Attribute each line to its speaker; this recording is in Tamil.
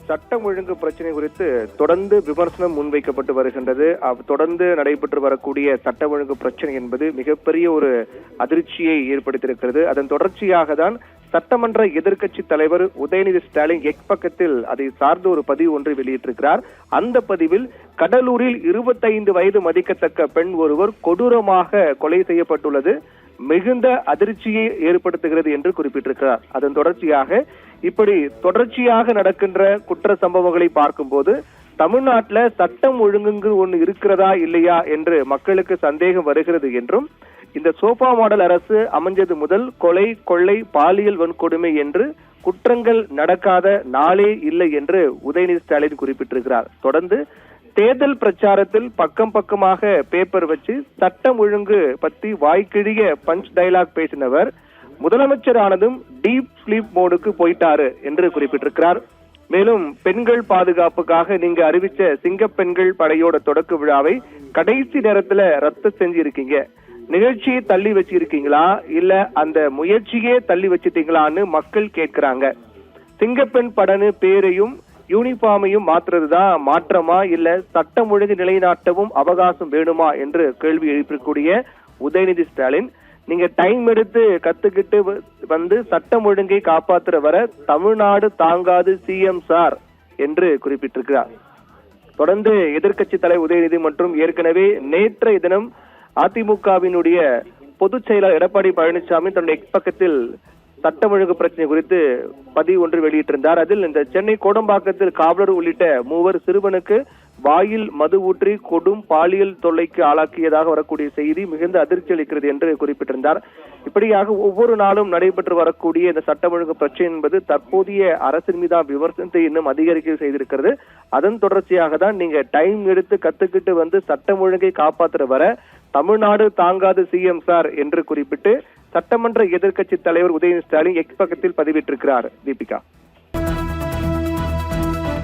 Speaker 1: சட்டம் ஒழுங்கு பிரச்சனை குறித்து தொடர்ந்து விமர்சனம் முன்வைக்கப்பட்டு வருகின்றது. தொடர்ந்து நடைபெற்று வரக்கூடிய சட்டம் ஒழுங்கு பிரச்சனை என்பது மிகப்பெரிய ஒரு அதிர்ச்சியை ஏற்படுத்தியிருக்கிறது. அதன் தொடர்ச்சியாக தான் சட்டமன்ற எதிர்க்கட்சி தலைவர் உதயநிதி ஸ்டாலின் எக்ஸ் பக்கத்தில் அதை சார்ந்த ஒரு பதிவு ஒன்றை வெளியிட்டிருக்கிறார். அந்த பதிவில் கடலூரில் 25 வயது மதிக்கத்தக்க பெண் ஒருவர் கொடூரமாக கொலை செய்யப்பட்டுள்ளது மிகுந்த அதிர்ச்சியை ஏற்படுத்துகிறது என்று குறிப்பிட்டிருக்கிறார். அதன் தொடர்ச்சியாக இப்படி தொடர்ச்சியாக நடக்கின்ற குற்ற சம்பவங்களை பார்க்கும்போது தமிழ்நாட்டில் சட்டம் ஒழுங்கு ஒன்று இருக்கிறதா இல்லையா என்று மக்களுக்கு சந்தேகம் வருகிறது என்றும், இந்த சோபா மாடல் அரசு அமைஞ்சது முதல் கொலை, கொள்ளை, பாலியல் வன்கொடுமை என்று குற்றங்கள் நடக்காத நாளே இல்லை என்று உதயநிதி ஸ்டாலின் குறிப்பிட்டிருக்கிறார். தொடர்ந்து தேர்தல் பிரச்சாரத்தில் பக்கம் பக்கமாக பேப்பர் வச்சு சட்டம் ஒழுங்கு பத்தி வாய்க்கிழிய பஞ்ச் டைலாக் பேசினவர் முதலமைச்சர் ஆனதும் டீப் ஸ்லீப் மோடுக்கு போயிட்டாரு என்று குறிப்பிட்டிருக்கிறார். மேலும் பெண்கள் பாதுகாப்புக்காக நீங்க அறிவிச்ச சிங்க பெண்கள் படையோட தொடக்க விழாவை கடைசி நேரத்துல ரத்து செஞ்சிருக்கீங்க. நிகழ்ச்சியை தள்ளி வச்சிருக்கீங்களா இல்ல அந்த முயற்சியே தள்ளி வச்சிட்டீங்களான்னு மக்கள் கேட்கிறாங்க. சிங்கப்பெண் படனு பேரையும் யூனிஃபார்மையும் மாற்றுறதுதான் மாற்றமா இல்ல சட்டம் ஒழுங்கு நிலைநாட்டவும் அவகாசம் வேணுமா என்று கேள்வி எழுப்பக்கூடிய உதயநிதி ஸ்டாலின், நீங்க டைம் எடுத்து கத்துக்கிட்டு வந்து சட்டம் ஒழுங்கை காப்பாற்றுற வர தமிழ்நாடு தாங்காது சிஎம் சார் என்று குறிப்பிட்டிருக்கிறார். தொடர்ந்து எதிர்க்கட்சி தலைவர் உதயநிதி மற்றும் ஏற்கனவே நேற்றைய தினம் அதிமுகவினுடைய பொதுச் செயலாளர் எடப்பாடி பழனிசாமி தன்னுடைய எக்ஸ் பக்கத்தில் சட்டம் ஒழுங்கு பிரச்சனை குறித்து பதிவு ஒன்று வெளியிட்டிருந்தார். அதில் இந்த சென்னை கோடம்பாக்கத்தில் காவலர் உள்ளிட்ட 3 சிறுவனுக்கு வாயில் மது ஊற்றி கொடும் பாலியல் தொல்லைக்கு ஆளாக்கியதாக வரக்கூடிய செய்தி மிகுந்த அதிர்ச்சி அளிக்கிறது என்று குறிப்பிட்டிருந்தார். இப்படியாக ஒவ்வொரு நாளும் நடைபெற்று வரக்கூடிய இந்த சட்டம் ஒழுங்கு பிரச்சனை என்பது தற்போதைய அரசின் மீதான விமர்சனத்தை இன்னும் அதிகரிக்க செய்திருக்கிறது. அதன் தொடர்ச்சியாக தான் நீங்க டைம் எடுத்து கத்துக்கிட்டு வந்து சட்டம் ஒழுங்கை காப்பாற்றுற வர தமிழ்நாடு தாங்காது சிஎம் சார் என்று குறிப்பிட்டு சட்டமன்ற எதிர்க்கட்சி தலைவர் உதயநிதி ஸ்டாலின் எக்ஸ் பக்கத்தில் பதிவிட்டிருக்கிறார். தீபிகா.